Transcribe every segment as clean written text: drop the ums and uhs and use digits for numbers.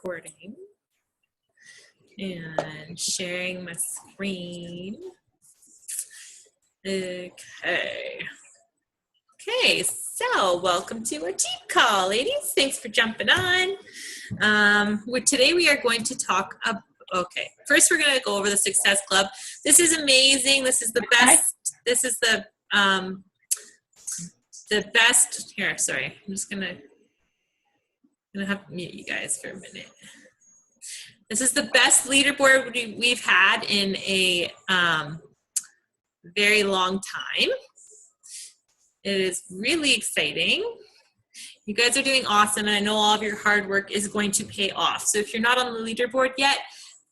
recording and sharing my screen. Okay, so welcome to our team call, ladies. Thanks for jumping on. Today we are going to talk about, first we're going to go over the Success Club. This is amazing. This is the best. This is the best. Here, sorry. I'm just going to have to mute you guys for a minute. This is the best leaderboard we've had in a very long time. It is really exciting. You guys are doing awesome, and I know all of your hard work is going to pay off. So if you're not on the leaderboard yet,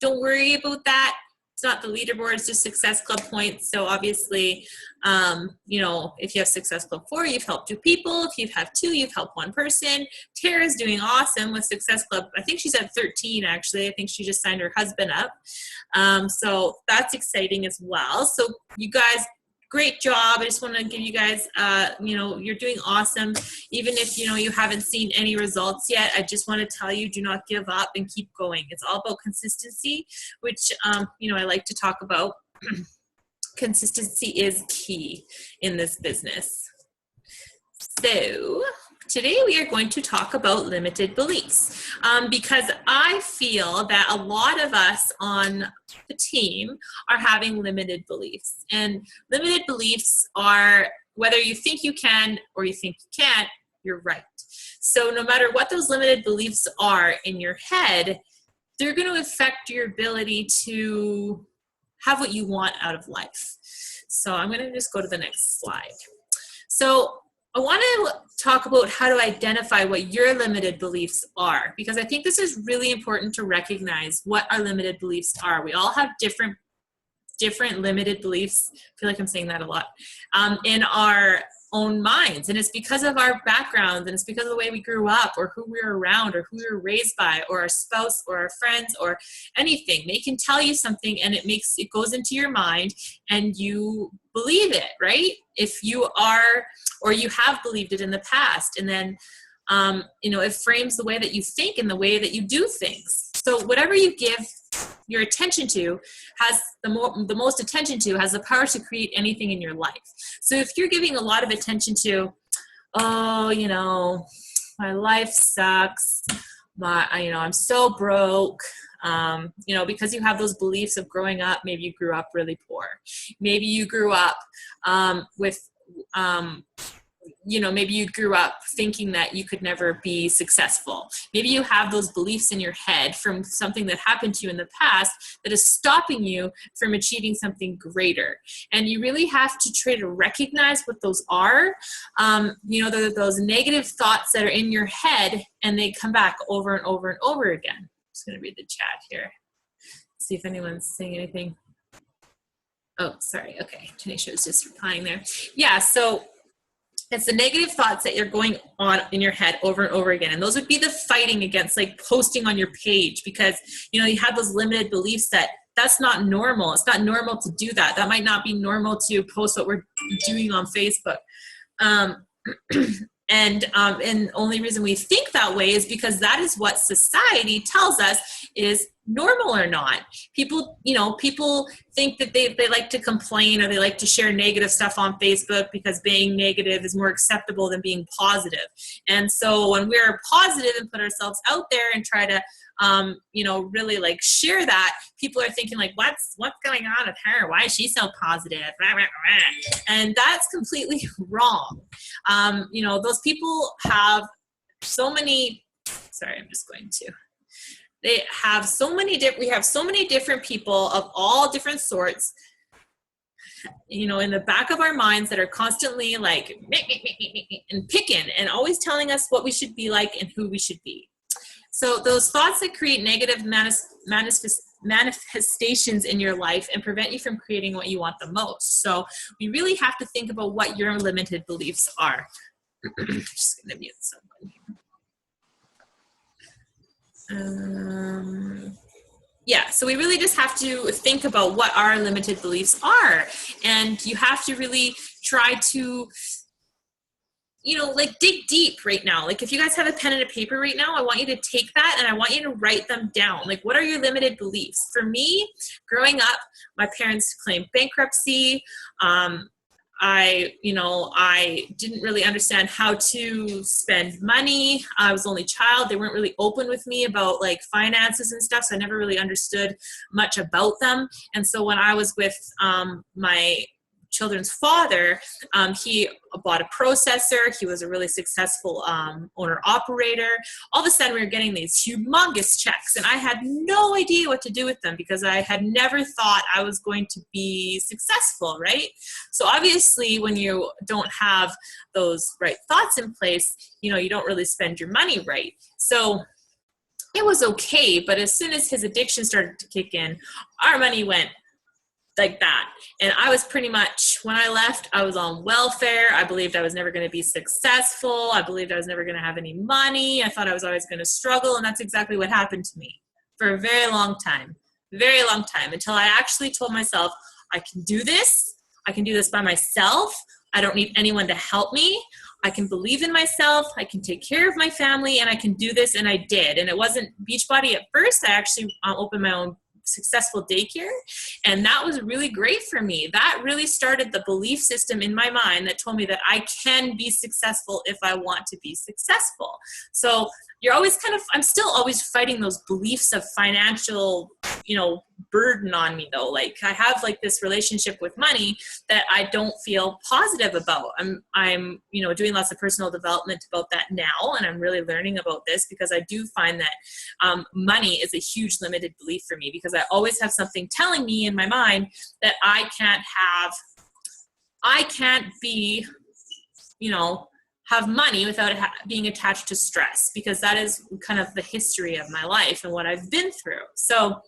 don't worry about that. It's not the leaderboard, it's just Success Club points. So obviously, if you have Success Club 4, you've helped 2 people. If you have 2, you've helped 1 person. Tara's doing awesome with Success Club. I think she's at 13, actually. I think she just signed her husband up. So that's exciting as well. So you guys, great job. I just want to give you guys, you're doing awesome. Even if, you haven't seen any results yet, I just want to tell you, do not give up and keep going. It's all about consistency, which, I like to talk about. Consistency is key in this business. So today we are going to talk about limited beliefs because I feel that a lot of us on the team are having limited beliefs. And limited beliefs are whether you think you can or you think you can't, you're right. So no matter what those limited beliefs are in your head, they're going to affect your ability to have what you want out of life. So I'm going to just go to the next slide. So I want to talk about how to identify what your limited beliefs are, because I think this is really important to recognize what our limited beliefs are. We all have different limited beliefs. I feel like I'm saying that a lot, in our own minds. And it's because of our backgrounds, and it's because of the way we grew up, or who we were around, or who we were raised by, or our spouse, or our friends, or anything. They can tell you something, and it goes into your mind, and you believe it, right? If you are, or you have believed it in the past, and then it frames the way that you think and the way that you do things. So whatever you give your attention to has the most attention to has the power to create anything in your life. So if you're giving a lot of attention to, my life sucks, I'm so broke, because you have those beliefs of growing up. Maybe you grew up really poor. Maybe you grew up maybe you grew up thinking that you could never be successful. Maybe you have those beliefs in your head from something that happened to you in the past that is stopping you from achieving something greater. And you really have to try to recognize what those are. Those negative thoughts that are in your head, and they come back over and over and over again. I'm just going to read the chat here. See if anyone's saying anything. Oh, sorry. Okay. Tanisha was just replying there. Yeah, so it's the negative thoughts that you're going on in your head over and over again. And those would be the fighting against, like, posting on your page, because, you have those limited beliefs that that's not normal. It's not normal to do that. That might not be normal to post what we're doing on Facebook. And the only reason we think that way is because that is what society tells us is normal or not. People think that they like to complain, or they like to share negative stuff on Facebook because being negative is more acceptable than being positive. And so when we're positive and put ourselves out there and try to, really like share that, people are thinking like, what's going on with her? Why is she so positive? And that's completely wrong. Those people have so many, we have so many different people of all different sorts, in the back of our minds that are constantly like and picking and always telling us what we should be like and who we should be. So those thoughts that create negative manifestations in your life and prevent you from creating what you want the most. So we really have to think about what your limited beliefs are. Just going to mute someone here. So we really just have to think about what our limited beliefs are. And you have to really try to like dig deep right now. Like if you guys have a pen and a paper right now, I want you to take that and I want you to write them down. Like, what are your limited beliefs? For me, growing up, my parents claimed bankruptcy. I didn't really understand how to spend money. I was the only child. They weren't really open with me about like finances and stuff. So I never really understood much about them. And so when I was with my children's father, he bought a processor. He was a really successful owner operator. All of a sudden we were getting these humongous checks and I had no idea what to do with them because I had never thought I was going to be successful, right? So obviously when you don't have those right thoughts in place, you don't really spend your money right. So it was okay, but as soon as his addiction started to kick in, our money went like that. And I was pretty much, when I left, I was on welfare. I believed I was never going to be successful. I believed I was never going to have any money. I thought I was always going to struggle. And that's exactly what happened to me for a very long time, until I actually told myself, I can do this. I can do this by myself. I don't need anyone to help me. I can believe in myself. I can take care of my family and I can do this. And I did. And it wasn't Beachbody at first. I actually opened my own successful daycare, and that was really great for me. That really started the belief system in my mind that told me that I can be successful if I want to be successful. So you're always I'm still always fighting those beliefs of financial, burden on me though. Like I have like this relationship with money that I don't feel positive about. I'm doing lots of personal development about that now, and I'm really learning about this because I do find that money is a huge limited belief for me because I always have something telling me in my mind that I can't be, have money without being attached to stress, because that is kind of the history of my life and what I've been through. So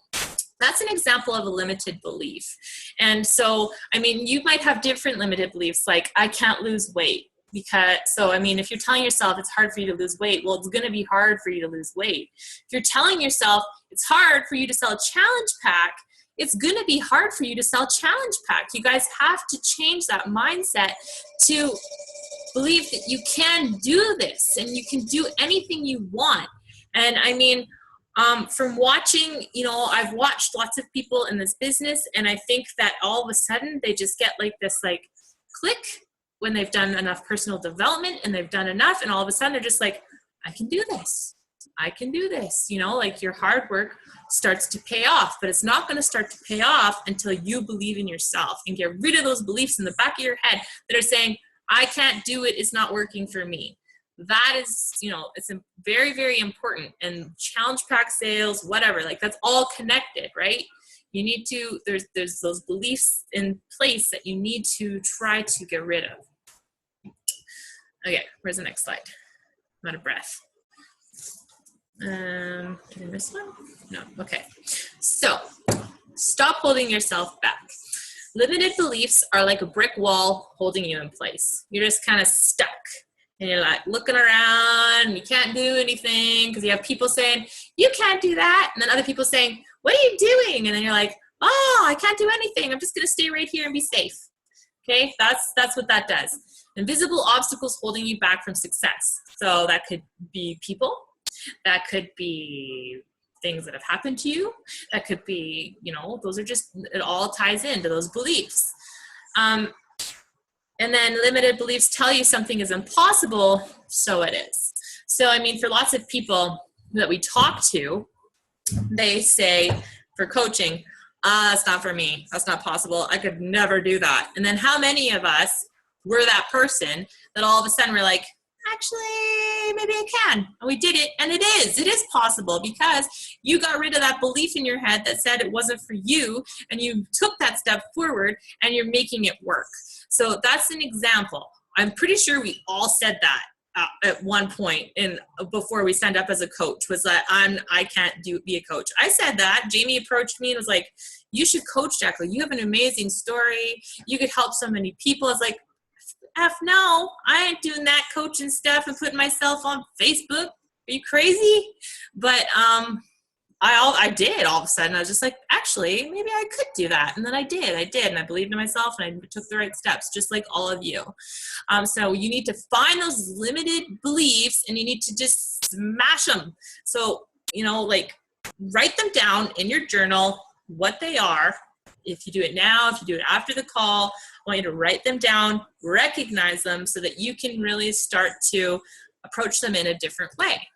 that's an example of a limited belief. And so, you might have different limited beliefs, like I can't lose weight. If you're telling yourself it's hard for you to lose weight, well, it's going to be hard for you to lose weight. If you're telling yourself it's hard for you to sell a challenge pack, it's going to be hard for you to sell challenge pack. You guys have to change that mindset to believe that you can do this and you can do anything you want. And from watching, I've watched lots of people in this business, and I think that all of a sudden they just get like this click when they've done enough personal development and they've done enough, and all of a sudden they're just like, I can do this. I can do this. Like your hard work starts to pay off, but it's not going to start to pay off until you believe in yourself and get rid of those beliefs in the back of your head that are saying, I can't do it. It's not working for me. That is, it's very, very important. And challenge pack sales, whatever, that's all connected, right? You need to, there's those beliefs in place that you need to try to get rid of. Okay, where's the next slide? I'm out of breath. Did I miss one? No, okay. So, stop holding yourself back. Limited beliefs are like a brick wall holding you in place. You're just kind of stuck. And you're like looking around and you can't do anything because you have people saying, you can't do that. And then other people saying, what are you doing? And then you're like, oh, I can't do anything. I'm just going to stay right here and be safe. Okay, that's what that does. Invisible obstacles holding you back from success. So that could be people. That could be things that have happened to you. That could be, those are just, it all ties into those beliefs. And then limited beliefs tell you something is impossible, so it is. So, for lots of people that we talk to, they say for coaching, that's not for me. That's not possible. I could never do that. And then how many of us were that person that all of a sudden we're like, actually, maybe I can. And we did it, and it is possible because you got rid of that belief in your head that said it wasn't for you, and you took that step forward, and you're making it work. So that's an example. I'm pretty sure we all said that at one point before we signed up as a coach, was that I can't be a coach. I said that. Jamie approached me and was like, you should coach, Jacqueline. You have an amazing story. You could help so many people. I was like, F no, I ain't doing that coaching stuff and putting myself on Facebook. Are you crazy? But I did all of a sudden. I was just like, actually, maybe I could do that. And then I did, and I believed in myself and I took the right steps, just like all of you. So you need to find those limited beliefs and you need to just smash them. So, like write them down in your journal, what they are. If you do it now, if you do it after the call, I want you to write them down, recognize them so that you can really start to approach them in a different way.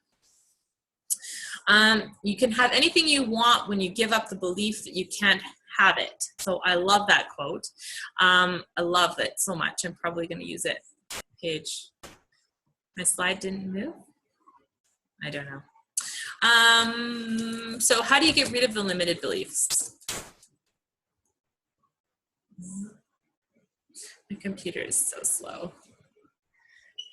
You can have anything you want when you give up the belief that you can't have it. So I love that quote. I love it so much. I'm probably going to use it. Page. My slide didn't move? I don't know. So how do you get rid of the limited beliefs? My computer is so slow.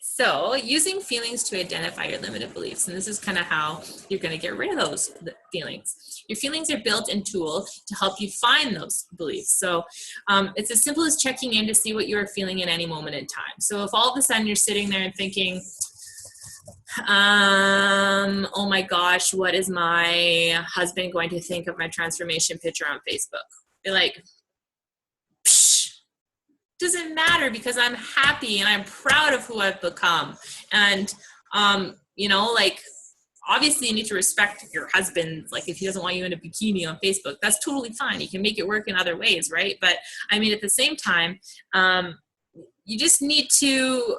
So using feelings to identify your limited beliefs, and this is kind of how you're going to get rid of those feelings. Your feelings are built-in tool to help you find those beliefs. So it's as simple as checking in to see what you're feeling in any moment in time. So if all of a sudden you're sitting there and thinking, oh my gosh, what is my husband going to think of my transformation picture on Facebook? You're like, doesn't matter because I'm happy and I'm proud of who I've become. And, like, obviously you need to respect your husband. Like if he doesn't want you in a bikini on Facebook, that's totally fine. You can make it work in other ways, right? But I mean, at the same time, you just need to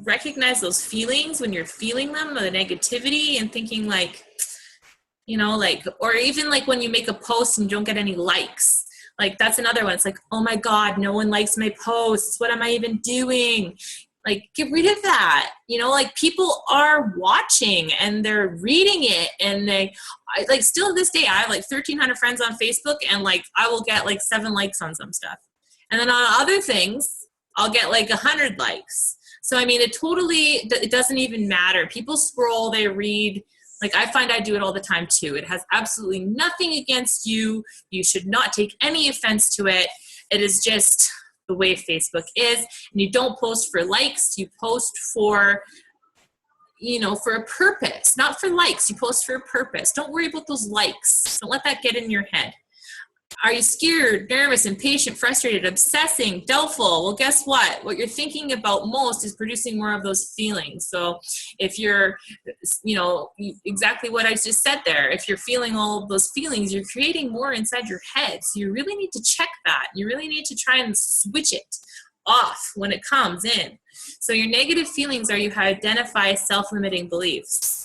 recognize those feelings when you're feeling them, the negativity, and thinking like, or even like when you make a post and you don't get any likes. Like that's another one. It's like, oh my God, no one likes my posts. What am I even doing? Like, get rid of that. Like people are watching and they're reading it, and still to this day, I have like 1,300 friends on Facebook, and like I will get like 7 likes on some stuff. And then on other things, I'll get like 100 likes. So, I mean, it doesn't even matter. People scroll, they read. Like I find I do it all the time too. It has absolutely nothing against you. You should not take any offense to it. It is just the way Facebook is. And you don't post for likes. You post for, for a purpose, not for likes. You post for a purpose. Don't worry about those likes. Don't let that get in your head. Are you scared, nervous, impatient, frustrated, obsessing, doubtful? Well, guess what? What you're thinking about most is producing more of those feelings. So if you're, exactly what I just said there, if you're feeling all of those feelings, you're creating more inside your head. So you really need to check that. You really need to try and switch it off when it comes in. So your negative feelings are you identify self-limiting beliefs.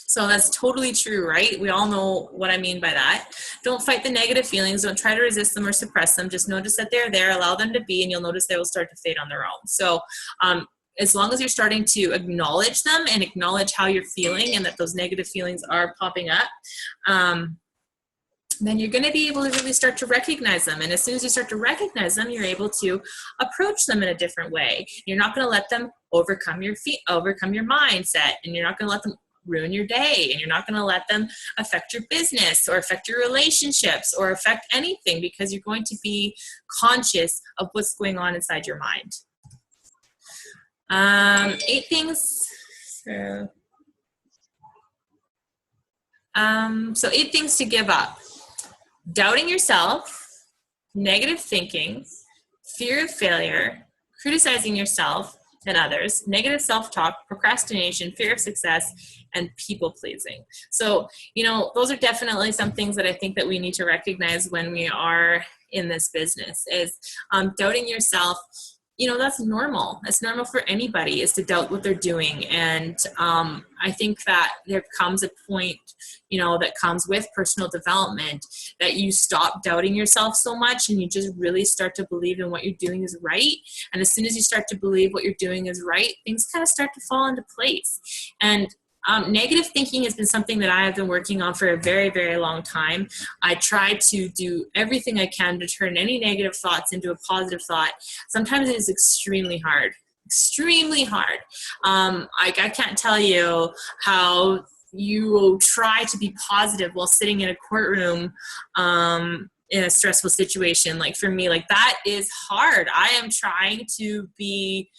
So that's totally true, right? We all know what I mean by that. Don't fight the negative feelings. Don't try to resist them or suppress them. Just notice that they're there, allow them to be, and you'll notice they will start to fade on their own. So as long as you're starting to acknowledge them and acknowledge how you're feeling and that those negative feelings are popping up, then you're going to be able to really start to recognize them. And as soon as you start to recognize them, you're able to approach them in a different way. You're not going to let them overcome your mindset, and you're not going to let them ruin your day, and you're not going to let them affect your business or affect your relationships or affect anything, because you're going to be conscious of what's going on inside your mind. 8 things. So 8 things to give up: doubting yourself, negative thinking, fear of failure, criticizing yourself and others, negative self-talk, procrastination, fear of success, and people-pleasing. So, those are definitely some things that I think that we need to recognize when we are in this business is doubting yourself. That's normal. It's normal for anybody is to doubt what they're doing. And I think that there comes a point, that comes with personal development, that you stop doubting yourself so much and you just really start to believe in what you're doing is right. And as soon as you start to believe what you're doing is right, things kind of start to fall into place. And negative thinking has been something that I have been working on for a very, very long time. I try to do everything I can to turn any negative thoughts into a positive thought. Sometimes it is extremely hard. I can't tell you how you will try to be positive while sitting in a courtroom in a stressful situation. Like for me, like that is hard. I am trying to be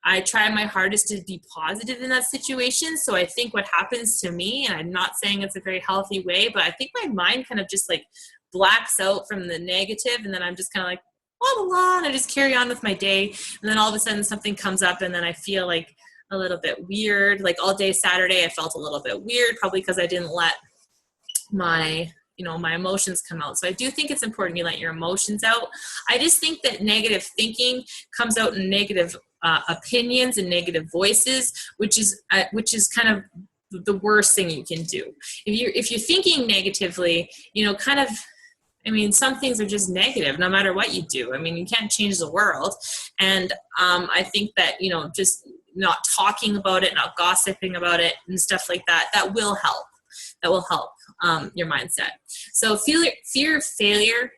I try my hardest to be positive in that situation. So I think what happens to me, and I'm not saying it's a very healthy way, but I think my mind kind of just like blacks out from the negative, and then I'm just kind of like, blah, blah, blah, and I just carry on with my day. And then all of a sudden something comes up, and then I feel like a little bit weird. Like all day Saturday, I felt a little bit weird, probably because I didn't let my emotions come out. So I do think it's important you let your emotions out. I just think that negative thinking comes out in negative opinions and negative voices, which is kind of the worst thing you can do. If you're thinking negatively, some things are just negative no matter what you do. You can't change the world. And I think that, just not talking about it, not gossiping about it and stuff like that, that will help. Your mindset. So fear of failure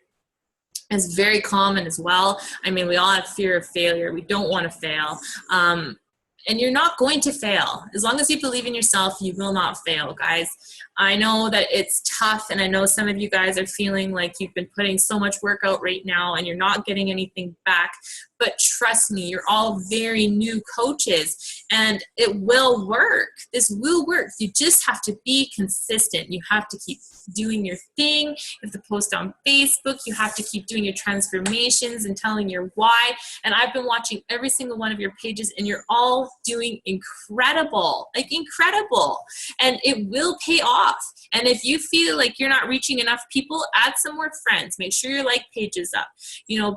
is very common as well. We all have fear of failure. We don't want to fail. And you're not going to fail. As long as you believe in yourself, you will not fail, guys. I know that it's tough, and I know some of you guys are feeling like you've been putting so much work out right now and you're not getting anything back. But trust me, you're all very new coaches, and it will work. This will work. You just have to be consistent. You have to keep doing your thing. You have to post on Facebook. You have to keep doing your transformations and telling your why. And I've been watching every single one of your pages, and you're all doing incredible, like incredible. And it will pay off. And if you feel like you're not reaching enough people, add some more friends. Make sure your like page is up.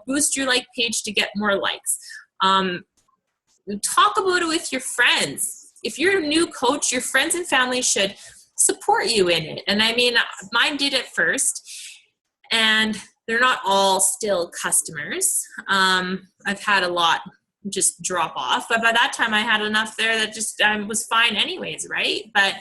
Boost your like page to get more likes. Talk about it with your friends. If you're a new coach, your friends and family should support you in it. And mine did it first, and they're not all still customers. I've had a lot just drop off, but by that time I had enough there that just was fine anyways, right? But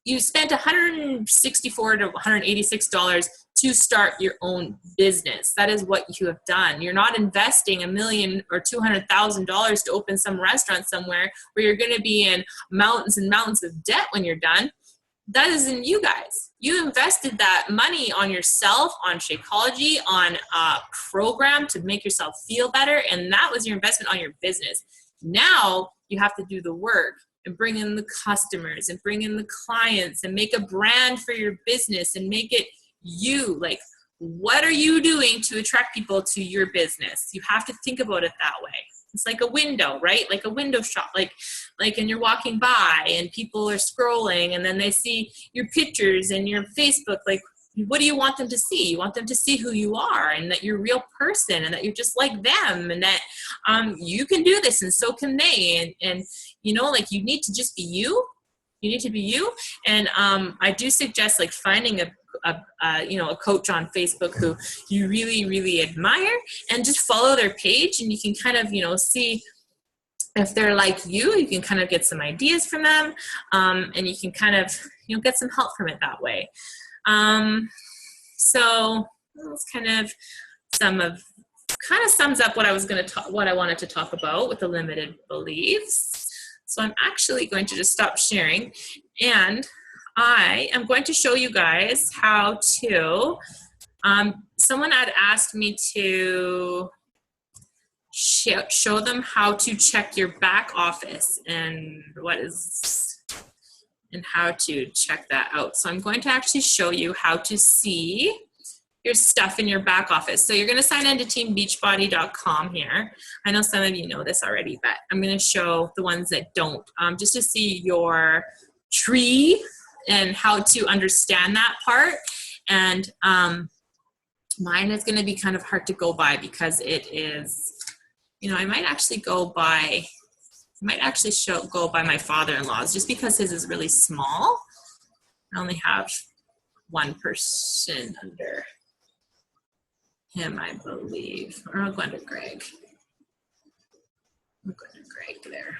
you spent $164 to $186 to start your own business. That is what you have done. You're not investing $1 million or $200,000 to open some restaurant somewhere where you're going to be in mountains and mountains of debt when you're done. That isn't you guys. You invested that money on yourself, on Shakeology, on a program to make yourself feel better, and that was your investment on your business. Now you have to do the work and bring in the customers and bring in the clients and make a brand for your business and make it you. Like, what are you doing to attract people to your business? You have to think about it that way. It's like a window, right? Like a window shop, like, and you're walking by and people are scrolling and then they see your pictures and your Facebook. Like, what do you want them to see? You want them to see who you are and that you're a real person and that you're just like them and that you can do this and so can they. And you need to just be you. You need to be you. And I do suggest finding a coach on Facebook who you really, really admire and just follow their page, and you can kind of, see if they're like you. You can kind of get some ideas from them, and you can kind of, get some help from it that way. So that's kind of sums up what I wanted to talk about with the limited beliefs. So I'm actually going to just stop sharing, and I am going to show you guys how to, someone had asked me to show them how to check your back office and how to check that out. So I'm going to actually show you how to see your stuff in your back office. So you're going to sign into teambeachbody.com here. I know some of you know this already, but I'm going to show the ones that don't, just to see your tree and how to understand that part. And mine is going to be kind of hard to go by because it is, I might actually go by my father-in-law's just because his is really small. I only have one person under him, I believe. Or I'll go under Greg. I'll go under Greg there.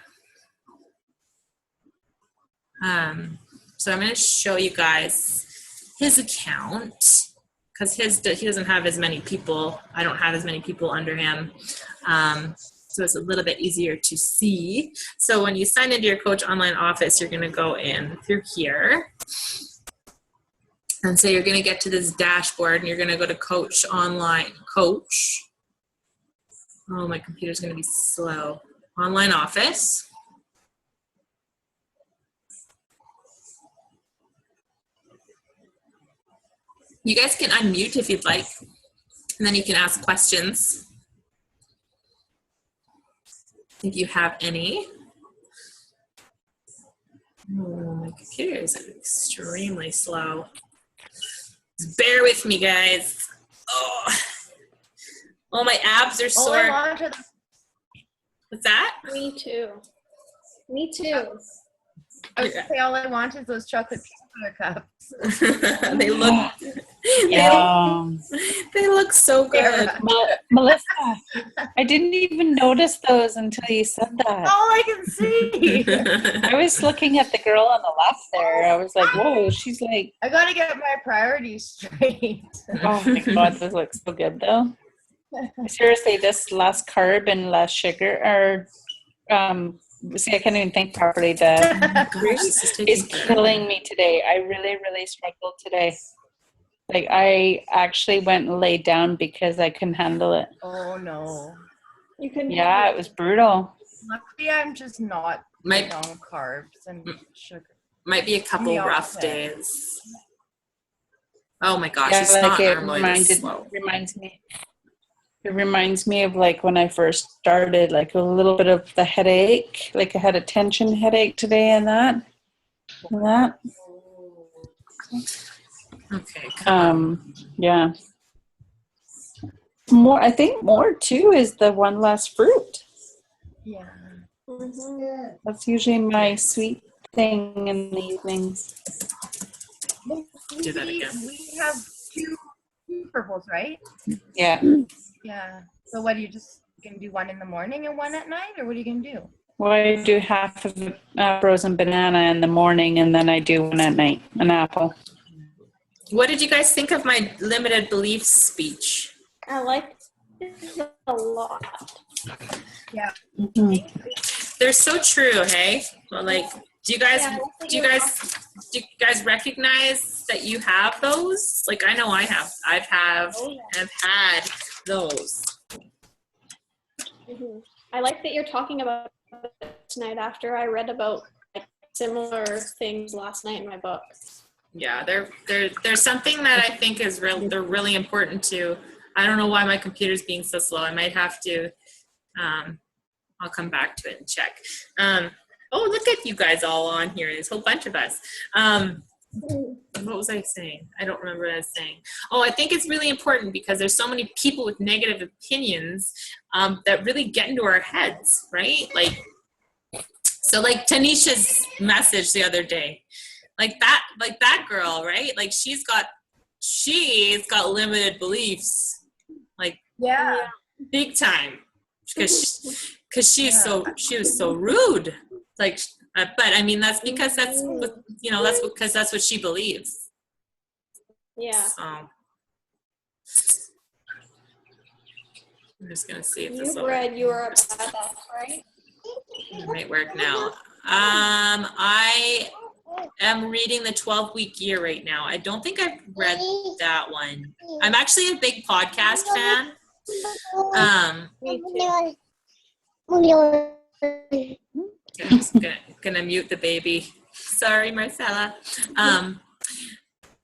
So I'm going to show you guys his account because he doesn't have as many people. I don't have as many people under him. So it's a little bit easier to see. So when you sign into your Coach Online Office, you're going to go in through here. And so you're going to get to this dashboard and you're going to go to Coach Online. Coach. Oh, my computer's going to be slow. Online office. You guys can unmute if you'd like, and then you can ask questions if you have any. Oh, my computer is extremely slow. Just bear with me, guys. Oh, my abs are sore. What's that? Me too. Me too. I was gonna say all I want is those chocolate peanut butter cups. They look. They look so good. Melissa, I didn't even notice those until you said that. All I can see. I was looking at the girl on the left there. I was like, whoa, she's like, I gotta get my priorities straight. oh my God, this looks so good though. Seriously, this less carb and less sugar, or see, I can't even think properly. The fruit is killing me today. I really, really struggled today. Like, I actually went and laid down because I couldn't handle it. Oh no. You can. Yeah, it was brutal. Luckily, I'm just not big on carbs and sugar. Might be a couple rough days. Oh my gosh, Yeah, it's like not it normally this slow. It reminds me of like when I first started, like a little bit of the headache. Like I had a tension headache today and that. Okay. Yeah. I think more too is the one less fruit. Yeah. Mm-hmm. That's usually my sweet thing in the evenings. Do that again. We have two purples, right? Yeah. Yeah. So what, are you just going to do one in the morning and one at night, or what are you going to do? Well, I do half of a frozen banana in the morning, and then I do one at night, an apple. What did you guys think of my limited beliefs speech? I liked it a lot. Yeah. Mm-hmm. They're so true, hey? Well, like, do you guys recognize that you have those? Like, I know I have. I've had those. Mm-hmm. I like that you're talking about it tonight after I read about like, similar things last night in my book. Yeah, there's something that I think is they're really important to. I don't know why my computer's being so slow. I might have to, I'll come back to it and check. Oh, look at you guys all on here. There's a whole bunch of us. What was I saying? I don't remember what I was saying. Oh, I think it's really important because there's so many people with negative opinions that really get into our heads, right? Like, so like Tanisha's message the other day, like that girl, right? Like she's got limited beliefs, like big time, because she was so rude. Like, but I mean that's because that's what she believes. Yeah. So I'm just gonna see if this You read you were about that, right? It might work now. I am reading the 12-week year right now. I don't think I've read that one. I'm actually a big podcast fan. Me too. I'm just gonna mute the baby. Sorry, Marcella. Yeah,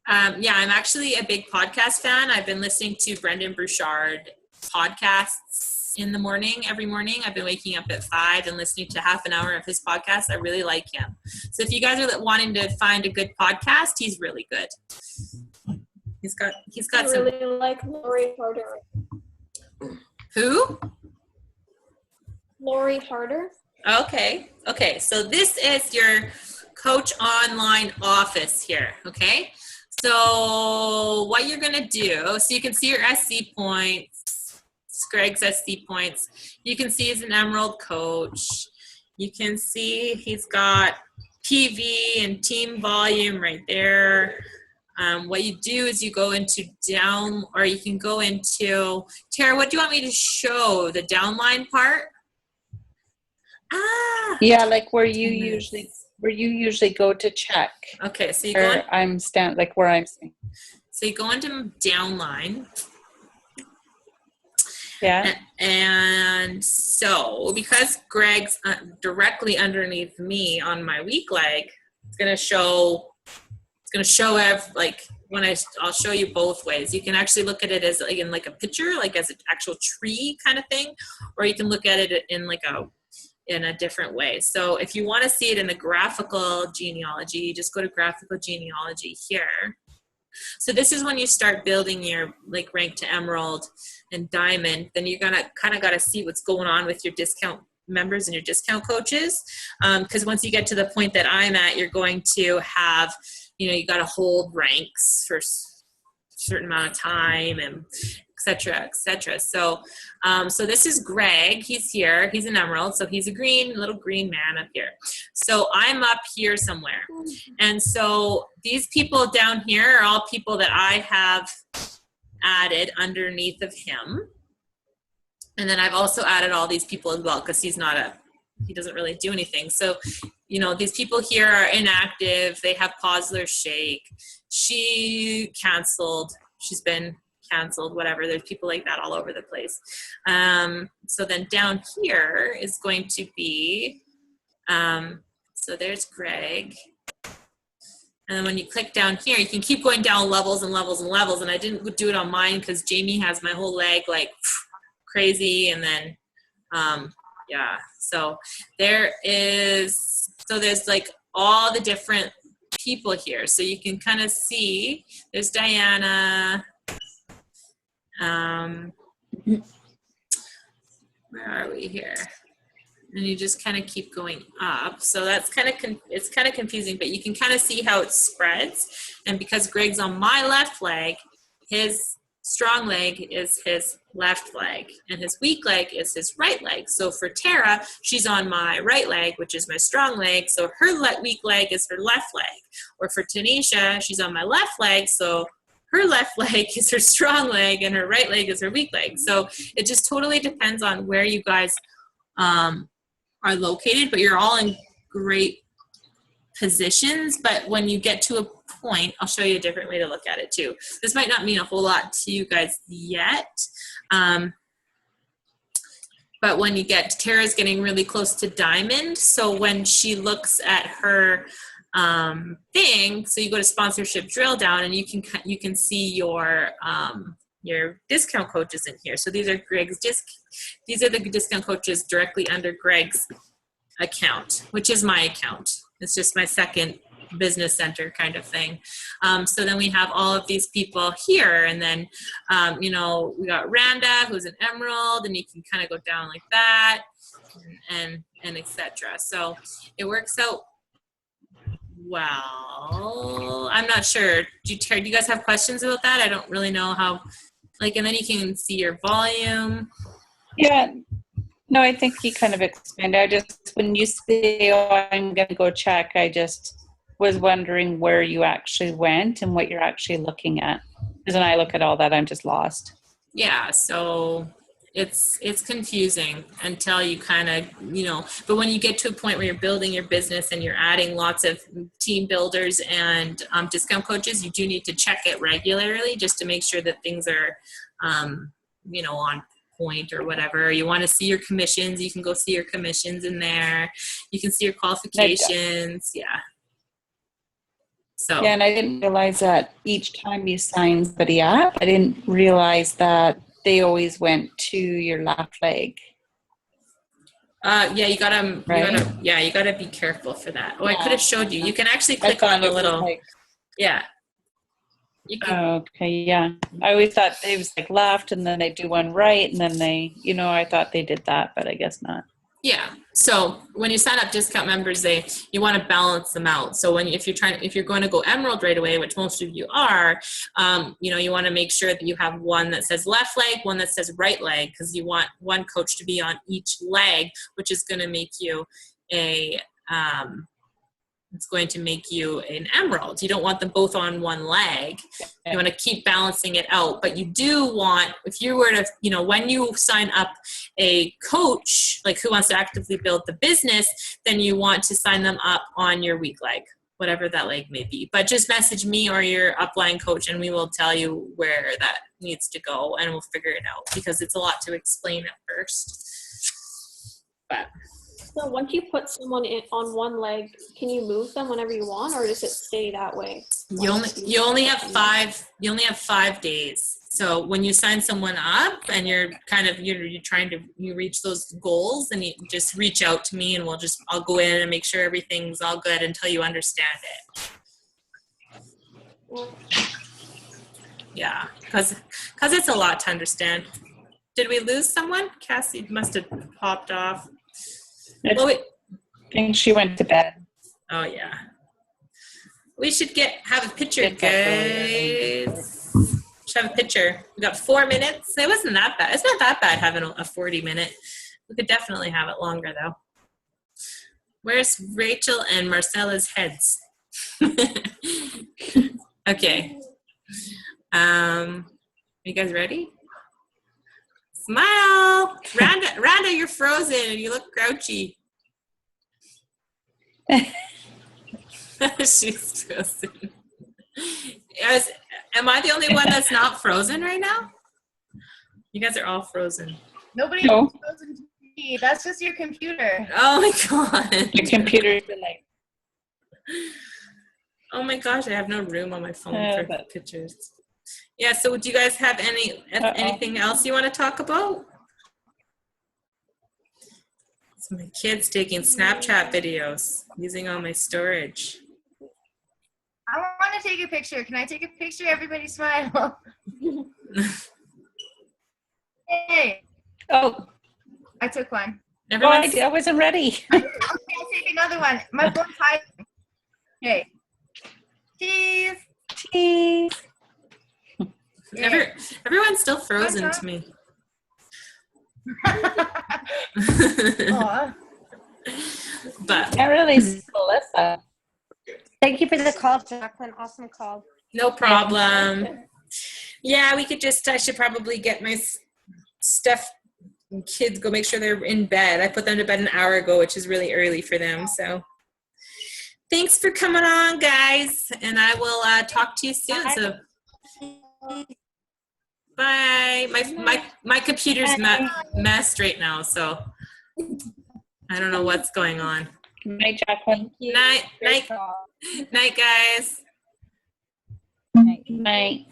I'm actually a big podcast fan. I've been listening to Brendan Burchard podcasts in the morning, every morning. I've been waking up at 5 and listening to half an hour of his podcast. I really like him. So if you guys are wanting to find a good podcast, he's really good. He's got I some. really like Lori Harder. Who? Lori Harder. Okay. So this is your Coach Online office here. Okay. So what you're gonna do, so you can see your SC points, Greg's SC points. You can see he's an Emerald coach. You can see he's got PV and team volume right there. What you do is you go into down, or you can go into, Tara, what do you want me to show? The downline part? Yeah, like where you usually go to check. Okay, so you go in, where I'm saying. So you go into downline. Yeah. And so because Greg's directly underneath me on my weak leg, it's going to show like when I'll show you both ways. You can actually look at it as like in like a picture, like as an actual tree kind of thing, or you can look at it in a different way. So if you want to see it in the graphical genealogy, you just go to graphical genealogy here. So this is when you start building your like rank to emerald and diamond. Then you're gonna kind of got to see what's going on with your discount members and your discount coaches, because once you get to the point that I'm at, you're going to have, you got to hold ranks for a certain amount of time and et cetera, et cetera. So, so this is Greg. He's here. He's an emerald. So he's a little green man up here. So I'm up here somewhere. And so these people down here are all people that I have added underneath of him. And then I've also added all these people as well, because he doesn't really do anything. So, these people here are inactive. They have pause their shake. She canceled. She's been canceled, whatever. There's people like that all over the place. So then down here is going to be, so there's Greg. And then when you click down here, you can keep going down levels and levels and levels. And I didn't do it on mine because Jamie has my whole leg like crazy. And then, yeah, so there's like all the different people here. So you can kind of see there's Diana. Where are we here? And you just kind of keep going up. So that's it's kind of confusing, but you can kind of see how it spreads. And because Greg's on my left leg, his strong leg is his left leg, and his weak leg is his right leg. So for Tara, she's on my right leg, which is my strong leg. So her weak leg is her left leg. Or for Tanisha, she's on my left leg. So her left leg is her strong leg, and her right leg is her weak leg. So it just totally depends on where you guys are located, but you're all in great positions. But when you get to a point, I'll show you a different way to look at it too. This might not mean a whole lot to you guys yet, but when you Tara's getting really close to diamond. So when she looks at her thing, so you go to sponsorship drill down, and you can see your discount coaches in here. So these are these are the discount coaches directly under Greg's account, which is my account. It's just my second business center kind of thing. So then we have all of these people here, and then we got Randa, who's an emerald, and you can kind of go down like that, and etc. So it works out well. I'm not sure. Do you guys have questions about that? I don't really know how. And then you can see your volume. Yeah. No, I think he kind of explained. When you say, oh, I'm going to go check, I just was wondering where you actually went and what you're actually looking at. Because when I look at all that, I'm just lost. Yeah, so it's confusing until you kind of, but when you get to a point where you're building your business and you're adding lots of team builders and discount coaches, you do need to check it regularly just to make sure that things are, on point or whatever. You want to see your commissions, you can go see your commissions in there. You can see your qualifications. Yeah. So. Yeah, and I didn't realize that each time you sign somebody up, I didn't realize that they always went to your left leg. Yeah, you gotta be careful for that. Oh, yeah. I could have showed you. You can actually click on the little. Yeah. Okay, yeah. I always thought it was left, and then they do one right, and then they, I thought they did that, but I guess not. Yeah. So when you sign up discount members, you want to balance them out. So if you're going to go emerald right away, which most of you are, you want to make sure that you have one that says left leg, one that says right leg, because you want one coach to be on each leg, which is going to make you it's going to make you an emerald. You don't want them both on one leg. You want to keep balancing it out. But you do want, if you were to, when you sign up a coach, who wants to actively build the business, then you want to sign them up on your weak leg, whatever that leg may be. But just message me or your upline coach, and we will tell you where needs to go, and we'll figure it out because it's a lot to explain at first. But So once you put someone on one leg, can you move them whenever you want, or does it stay that way? you only have 5 days. So when you sign someone up and you're trying to reach those goals, and you just reach out to me and I'll go in and make sure everything's all good until you understand it. Yeah, because it's a lot to understand. Did we lose someone? Cassie must have popped off. I think she went to bed. Oh yeah. We should have a picture, It's up early. guys. Should have a picture. We got 4 minutes. It wasn't that bad. It's not that bad having a 40-minute. We could definitely have it longer though. Where's Rachel and Marcella's heads? Okay. You guys ready? Smile. Rhonda, you're frozen and you look grouchy. She's frozen. Am I the only one that's not frozen right now? You guys are all frozen. Nobody No. else frozen to me. That's just your computer. Oh my god. Your computer's been like, Oh my gosh, I have no room on my phone for but- pictures. Yeah, so do you guys have anything else you want to talk about? It's my kids taking Snapchat videos using all my storage. I want to take a picture. Can I take a picture? Everybody smile. Hey, oh, I took one. Everyone's, I wasn't ready. Okay, I'll take another one. My phone's hiding. Okay. Cheese. Cheese. everyone's still frozen to me. Aw. But Can't really see Melissa. Thank you for the call, Jacqueline. Awesome call. no problem. Yeah, I should probably get my stuff. Kids go make sure they're in bed. I put them to bed an hour ago, which is really early for them. So thanks for coming on, guys. And I will talk to you soon. So bye. My computer's messed right now, so I don't know what's going on. Night, Jacqueline. Night, guys. Night.